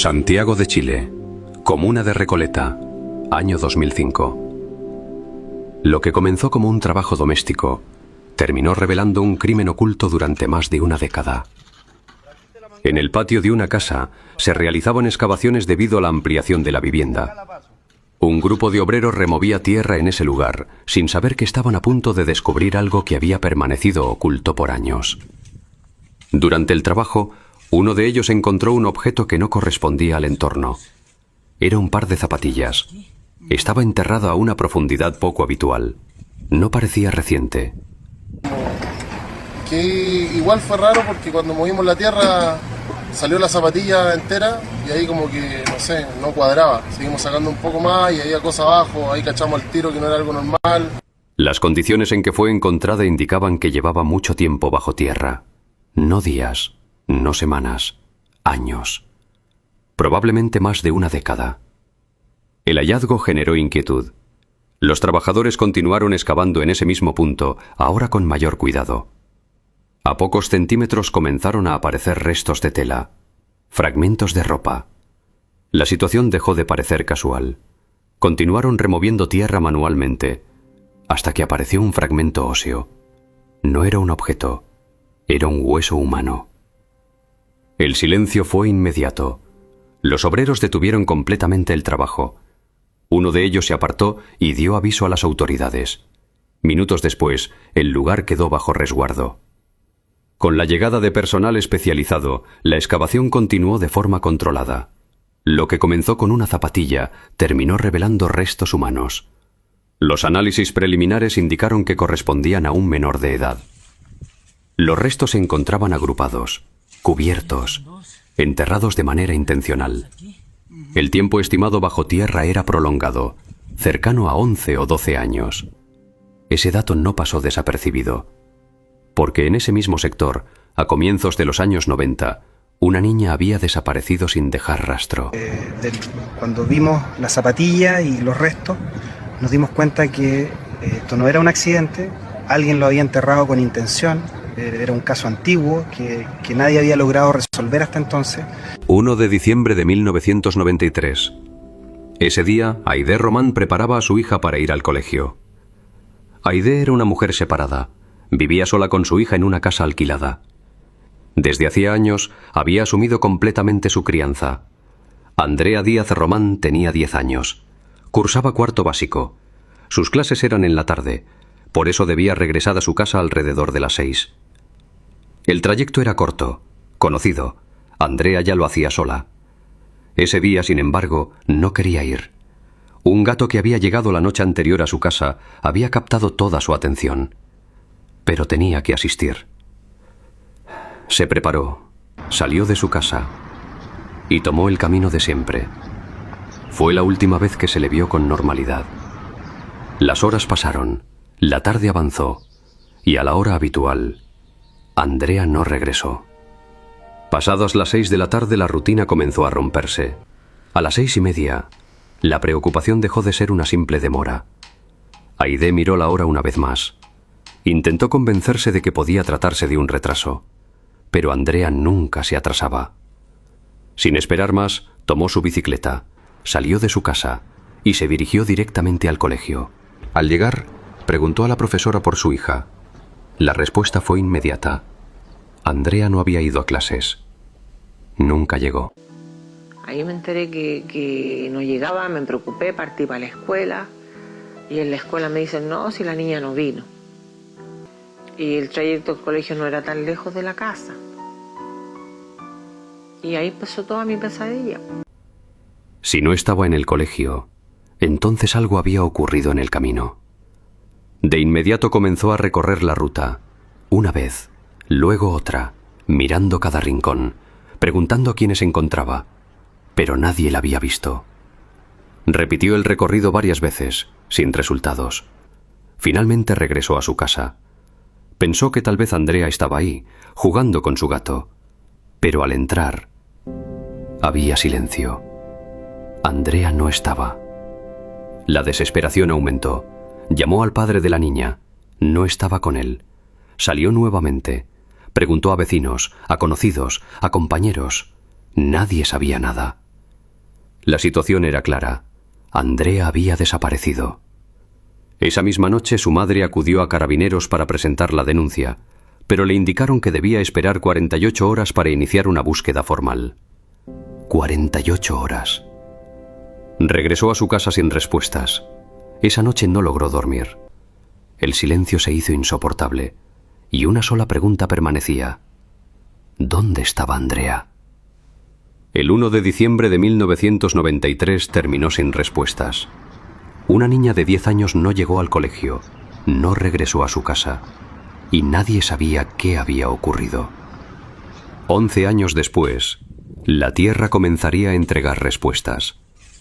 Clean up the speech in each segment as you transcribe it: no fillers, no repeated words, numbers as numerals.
Santiago de Chile, comuna de Recoleta, año 2005. Lo que comenzó como un trabajo doméstico terminó revelando un crimen oculto durante más de una década. En el patio de una casa se realizaban excavaciones debido a la ampliación de la vivienda. Un grupo de obreros removía tierra en ese lugar, sin saber que estaban a punto de descubrir algo que había permanecido oculto por años. Durante el trabajo, uno de ellos encontró un objeto que no correspondía al entorno. Era un par de zapatillas. Estaba enterrado a una profundidad poco habitual. No parecía reciente. Que igual fue raro porque cuando movimos la tierra salió la zapatilla entera y ahí como que, no sé, no cuadraba. Seguimos sacando un poco más y había cosas abajo, ahí cachamos al tiro que no era algo normal. Las condiciones en que fue encontrada indicaban que llevaba mucho tiempo bajo tierra. No días, no semanas, años. Probablemente más de una década. El hallazgo generó inquietud. Los trabajadores continuaron excavando en ese mismo punto, ahora con mayor cuidado. A pocos centímetros comenzaron a aparecer restos de tela, fragmentos de ropa. La situación dejó de parecer casual. Continuaron removiendo tierra manualmente, hasta que apareció un fragmento óseo. No era un objeto, era un hueso humano. El silencio fue inmediato. Los obreros detuvieron completamente el trabajo. Uno de ellos se apartó y dio aviso a las autoridades. Minutos después, el lugar quedó bajo resguardo. Con la llegada de personal especializado, la excavación continuó de forma controlada. Lo que comenzó con una zapatilla terminó revelando restos humanos. Los análisis preliminares indicaron que correspondían a un menor de edad. Los restos se encontraban agrupados, cubiertos, enterrados de manera intencional. El tiempo estimado bajo tierra era prolongado, cercano a 11 o 12 años. Ese dato no pasó desapercibido, porque en ese mismo sector, a comienzos de los años 90, una niña había desaparecido sin dejar rastro. Cuando vimos la zapatilla y los restos, nos dimos cuenta que esto no era un accidente, alguien lo había enterrado con intención. Era un caso antiguo que nadie había logrado resolver hasta entonces. 1 de diciembre de 1993. Ese día, Aide Román preparaba a su hija para ir al colegio. Aide era una mujer separada. Vivía sola con su hija en una casa alquilada. Desde hacía años había asumido completamente su crianza. Andrea Díaz Román tenía 10 años. Cursaba cuarto básico. Sus clases eran en la tarde. Por eso debía regresar a su casa alrededor de las 6. El trayecto era corto, conocido. Andrea ya lo hacía sola. Ese día, sin embargo, no quería ir. Un gato que había llegado la noche anterior a su casa había captado toda su atención. Pero tenía que asistir. Se preparó, salió de su casa y tomó el camino de siempre. Fue la última vez que se le vio con normalidad. Las horas pasaron. La tarde avanzó, y a la hora habitual, Andrea no regresó. Pasadas las 6 de la tarde la rutina comenzó a romperse. A las 6:30, la preocupación dejó de ser una simple demora. Aide miró la hora una vez más. Intentó convencerse de que podía tratarse de un retraso, pero Andrea nunca se atrasaba. Sin esperar más, tomó su bicicleta, salió de su casa y se dirigió directamente al colegio. Al llegar, preguntó a la profesora por su hija. La respuesta fue inmediata. Andrea no había ido a clases. Nunca llegó. Ahí me enteré que no llegaba, me preocupé, partí para la escuela y en la escuela me dicen, no, si la niña no vino. Y el trayecto al colegio no era tan lejos de la casa. Y ahí empezó toda mi pesadilla. Si no estaba en el colegio, entonces algo había ocurrido en el camino. De inmediato comenzó a recorrer la ruta, una vez, luego otra, mirando cada rincón, preguntando a quiénes encontraba, pero nadie la había visto. Repitió el recorrido varias veces, sin resultados. Finalmente regresó a su casa. Pensó que tal vez Andrea estaba ahí, jugando con su gato, pero al entrar, había silencio. Andrea no estaba. La desesperación aumentó. Llamó al padre de la niña. No estaba con él. Salió nuevamente. Preguntó a vecinos, a conocidos, a compañeros. Nadie sabía nada. La situación era clara. Andrea había desaparecido. Esa misma noche su madre acudió a Carabineros para presentar la denuncia, pero le indicaron que debía esperar 48 horas para iniciar una búsqueda formal. 48 horas. Regresó a su casa sin respuestas. Esa noche no logró dormir. El silencio se hizo insoportable, y una sola pregunta permanecía. ¿Dónde estaba Andrea? El 1 de diciembre de 1993 terminó sin respuestas. Una niña de 10 años no llegó al colegio, no regresó a su casa, y nadie sabía qué había ocurrido. 11 años después, la Tierra comenzaría a entregar respuestas,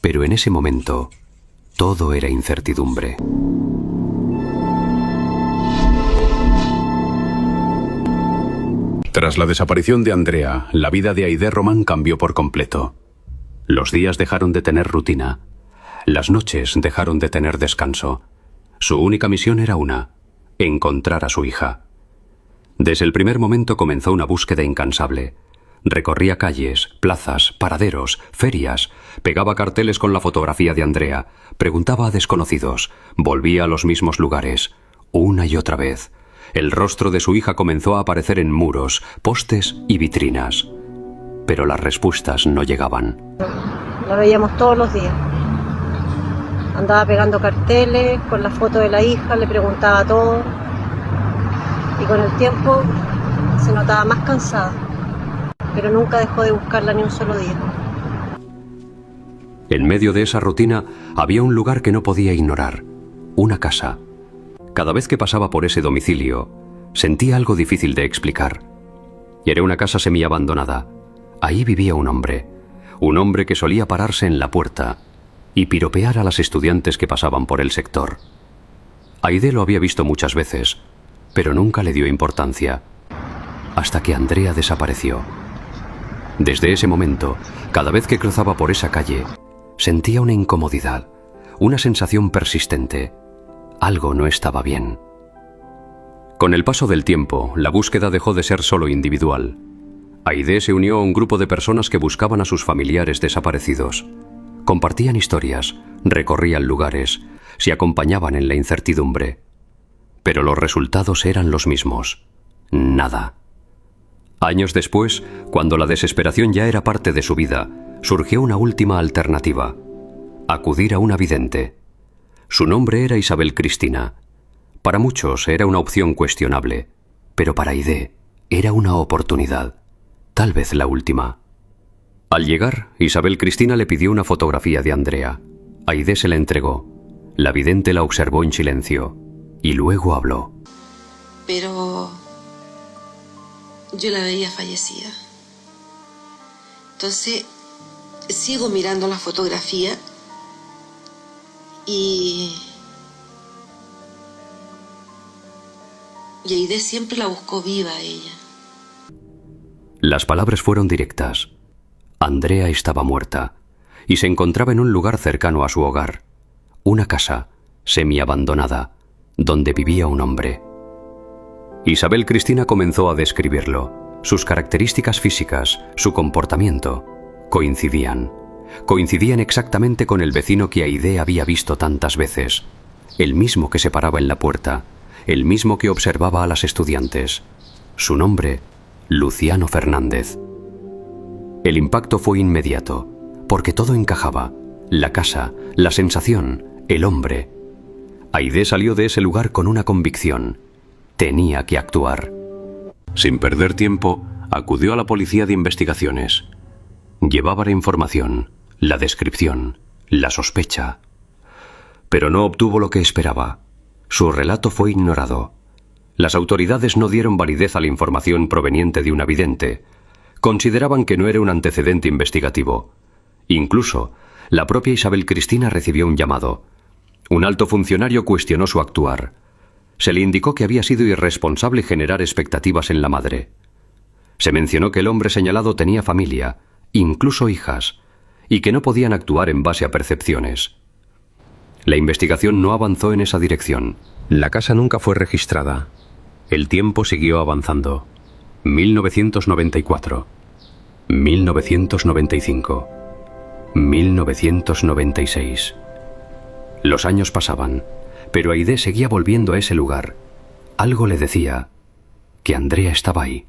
pero en ese momento, todo era incertidumbre. Tras la desaparición de Andrea, la vida de Aidé Román cambió por completo. Los días dejaron de tener rutina. Las noches dejaron de tener descanso. Su única misión era una: encontrar a su hija. Desde el primer momento comenzó una búsqueda incansable. Recorría calles, plazas, paraderos, ferias, pegaba carteles con la fotografía de Andrea, preguntaba a desconocidos, volvía a los mismos lugares, una y otra vez. El rostro de su hija comenzó a aparecer en muros, postes y vitrinas. Pero las respuestas no llegaban. La veíamos todos los días. Andaba pegando carteles con la foto de la hija, le preguntaba todo. Y con el tiempo se notaba más cansada, pero nunca dejó de buscarla ni un solo día. En medio de esa rutina había un lugar que no podía ignorar, una casa. Cada vez que pasaba por ese domicilio, sentía algo difícil de explicar. Era una casa semiabandonada. Ahí vivía un hombre que solía pararse en la puerta y piropear a las estudiantes que pasaban por el sector. Aidé lo había visto muchas veces, pero nunca le dio importancia, hasta que Andrea desapareció. Desde ese momento, cada vez que cruzaba por esa calle, sentía una incomodidad, una sensación persistente. Algo no estaba bien. Con el paso del tiempo, la búsqueda dejó de ser solo individual. Aidé se unió a un grupo de personas que buscaban a sus familiares desaparecidos. Compartían historias, recorrían lugares, se acompañaban en la incertidumbre. Pero los resultados eran los mismos. Nada. Años después, cuando la desesperación ya era parte de su vida, surgió una última alternativa: acudir a una vidente. Su nombre era Isabel Cristina. Para muchos era una opción cuestionable, pero para Aidé era una oportunidad, tal vez la última. Al llegar, Isabel Cristina le pidió una fotografía de Andrea. Aidé se la entregó. La vidente la observó en silencio y luego habló. Pero yo la veía fallecida. Entonces sigo mirando la fotografía y Aidé siempre la buscó viva a ella. Las palabras fueron directas. Andrea estaba muerta y se encontraba en un lugar cercano a su hogar, una casa semiabandonada, donde vivía un hombre. Isabel Cristina comenzó a describirlo. Sus características físicas, su comportamiento, coincidían exactamente con el vecino que Aidé había visto tantas veces, el mismo que se paraba en la puerta, el mismo que observaba a las estudiantes. Su nombre, Luciano Fernández. El impacto fue inmediato, porque todo encajaba: la casa, la sensación, el hombre. Aidé salió de ese lugar con una convicción: tenía que actuar. Sin perder tiempo, acudió a la policía de investigaciones. Llevaba la información, la descripción, la sospecha. Pero no obtuvo lo que esperaba. Su relato fue ignorado. Las autoridades no dieron validez a la información proveniente de una vidente. Consideraban que no era un antecedente investigativo. Incluso, la propia Isabel Cristina recibió un llamado. Un alto funcionario cuestionó su actuar. Se le indicó que había sido irresponsable generar expectativas en la madre. Se mencionó que el hombre señalado tenía familia, incluso hijas, y que no podían actuar en base a percepciones. La investigación no avanzó en esa dirección. La casa nunca fue registrada. El tiempo siguió avanzando. 1994. 1995. 1996. Los años pasaban, pero Aidé seguía volviendo a ese lugar. Algo le decía que Andrea estaba ahí.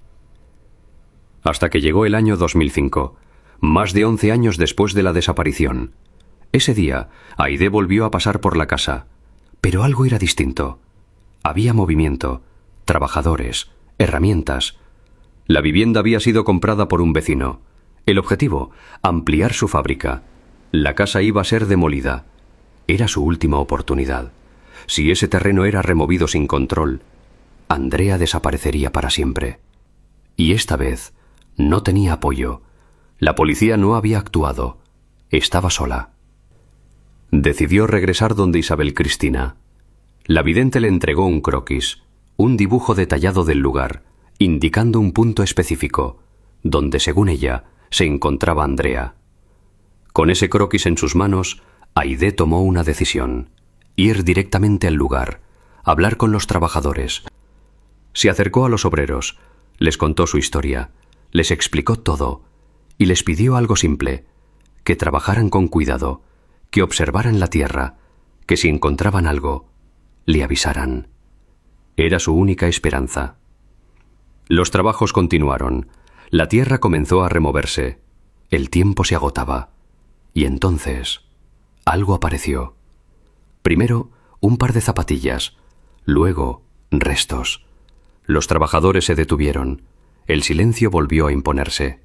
Hasta que llegó el año 2005, más de 11 años después de la desaparición. Ese día, Aidé volvió a pasar por la casa, pero algo era distinto. Había movimiento, trabajadores, herramientas. La vivienda había sido comprada por un vecino. El objetivo, ampliar su fábrica. La casa iba a ser demolida. Era su última oportunidad. Si ese terreno era removido sin control, Andrea desaparecería para siempre. Y esta vez no tenía apoyo. La policía no había actuado. Estaba sola. Decidió regresar donde Isabel Cristina. La vidente le entregó un croquis, un dibujo detallado del lugar, indicando un punto específico, donde, según ella, se encontraba Andrea. Con ese croquis en sus manos, Aidé tomó una decisión: ir directamente al lugar, hablar con los trabajadores. Se acercó a los obreros, les contó su historia, les explicó todo y les pidió algo simple: que trabajaran con cuidado, que observaran la tierra, que si encontraban algo, le avisaran. Era su única esperanza. Los trabajos continuaron. La tierra comenzó a removerse. El tiempo se agotaba. Y entonces, algo apareció. Primero, un par de zapatillas. Luego, restos. Los trabajadores se detuvieron. El silencio volvió a imponerse.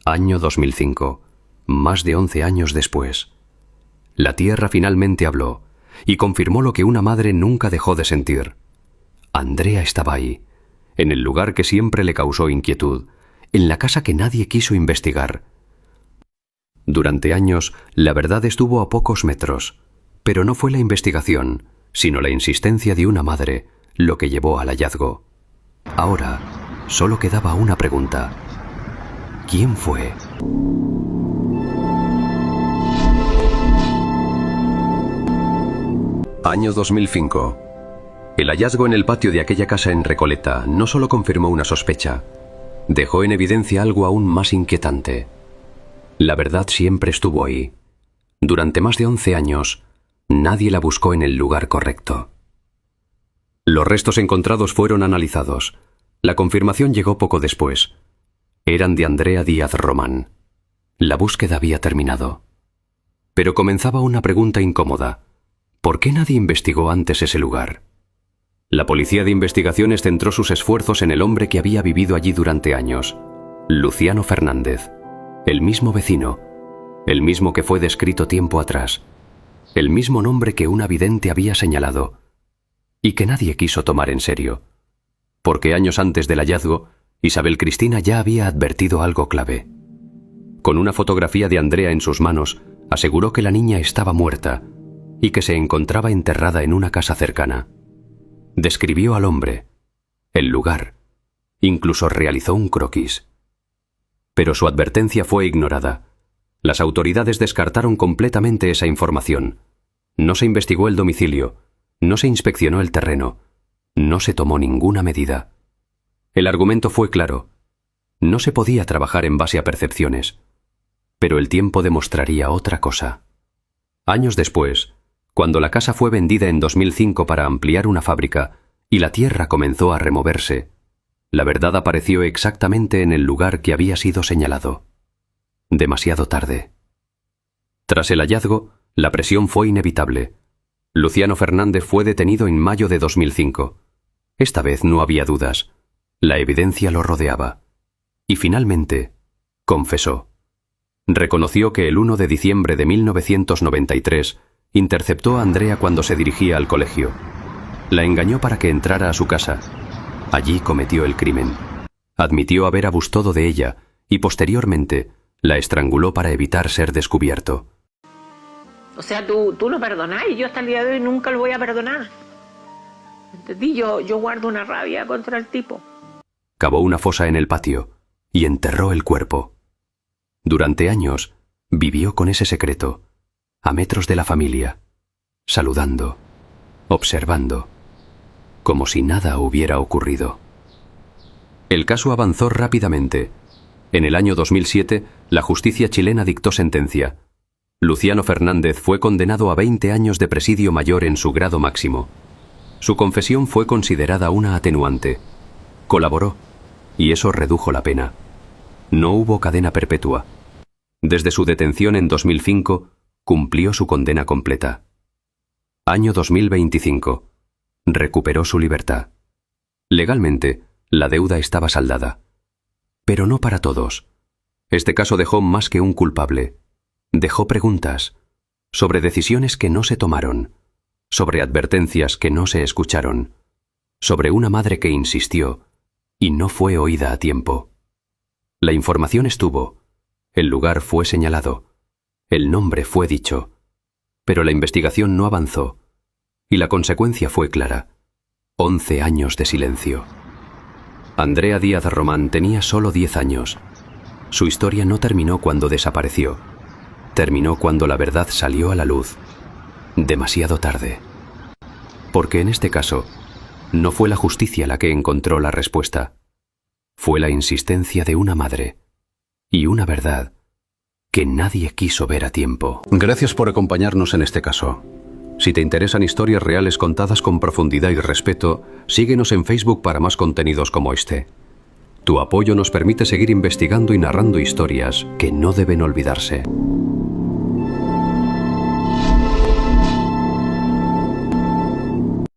Año 2005. Más de 11 años después. La tierra finalmente habló y confirmó lo que una madre nunca dejó de sentir. Andrea estaba ahí, en el lugar que siempre le causó inquietud, en la casa que nadie quiso investigar. Durante años, la verdad estuvo a pocos metros, pero no fue la investigación, sino la insistencia de una madre, lo que llevó al hallazgo. Ahora, solo quedaba una pregunta: ¿quién fue? Año 2005. El hallazgo en el patio de aquella casa en Recoleta no solo confirmó una sospecha, dejó en evidencia algo aún más inquietante. La verdad siempre estuvo ahí. Durante más de 11 años, nadie la buscó en el lugar correcto. Los restos encontrados fueron analizados. La confirmación llegó poco después. Eran de Andrea Díaz Román. La búsqueda había terminado. Pero comenzaba una pregunta incómoda: ¿por qué nadie investigó antes ese lugar? La policía de investigaciones centró sus esfuerzos en el hombre que había vivido allí durante años: Luciano Fernández, el mismo vecino, el mismo que fue descrito tiempo atrás, el mismo nombre que una vidente había señalado y que nadie quiso tomar en serio, porque años antes del hallazgo, Isabel Cristina ya había advertido algo clave. Con una fotografía de Andrea en sus manos, aseguró que la niña estaba muerta y que se encontraba enterrada en una casa cercana. Describió al hombre, el lugar, incluso realizó un croquis. Pero su advertencia fue ignorada. Las autoridades descartaron completamente esa información. No se investigó el domicilio, no se inspeccionó el terreno, no se tomó ninguna medida. El argumento fue claro: no se podía trabajar en base a percepciones. Pero el tiempo demostraría otra cosa. Años después, cuando la casa fue vendida en 2005 para ampliar una fábrica y la tierra comenzó a removerse, la verdad apareció exactamente en el lugar que había sido señalado. Demasiado tarde. Tras el hallazgo, la presión fue inevitable. Luciano Fernández fue detenido en mayo de 2005. Esta vez no había dudas. La evidencia lo rodeaba. Y finalmente, confesó. Reconoció que el 1 de diciembre de 1993 interceptó a Andrea cuando se dirigía al colegio. La engañó para que entrara a su casa. Allí cometió el crimen. Admitió haber abusado de ella y posteriormente la estranguló para evitar ser descubierto. O sea, tú lo perdonás y yo hasta el día de hoy nunca lo voy a perdonar. ¿Entendí? Yo guardo una rabia contra el tipo. Cavó una fosa en el patio y enterró el cuerpo. Durante años vivió con ese secreto, a metros de la familia, saludando, observando, como si nada hubiera ocurrido. El caso avanzó rápidamente. En el año 2007, la justicia chilena dictó sentencia. Luciano Fernández fue condenado a 20 años de presidio mayor en su grado máximo. Su confesión fue considerada una atenuante. Colaboró, y eso redujo la pena. No hubo cadena perpetua. Desde su detención en 2005, cumplió su condena completa. Año 2025. Recuperó su libertad. Legalmente, la deuda estaba saldada. Pero no para todos. Este caso dejó más que un culpable. Dejó preguntas sobre decisiones que no se tomaron, sobre advertencias que no se escucharon, sobre una madre que insistió y no fue oída a tiempo. La información estuvo, el lugar fue señalado, el nombre fue dicho, pero la investigación no avanzó y la consecuencia fue clara: 11 años de silencio. Andrea Díaz Román tenía solo 10 años. Su historia no terminó cuando desapareció. Terminó cuando la verdad salió a la luz. Demasiado tarde. Porque en este caso, no fue la justicia la que encontró la respuesta. Fue la insistencia de una madre. Y una verdad que nadie quiso ver a tiempo. Gracias por acompañarnos en este caso. Si te interesan historias reales contadas con profundidad y respeto, síguenos en Facebook para más contenidos como este. Tu apoyo nos permite seguir investigando y narrando historias que no deben olvidarse.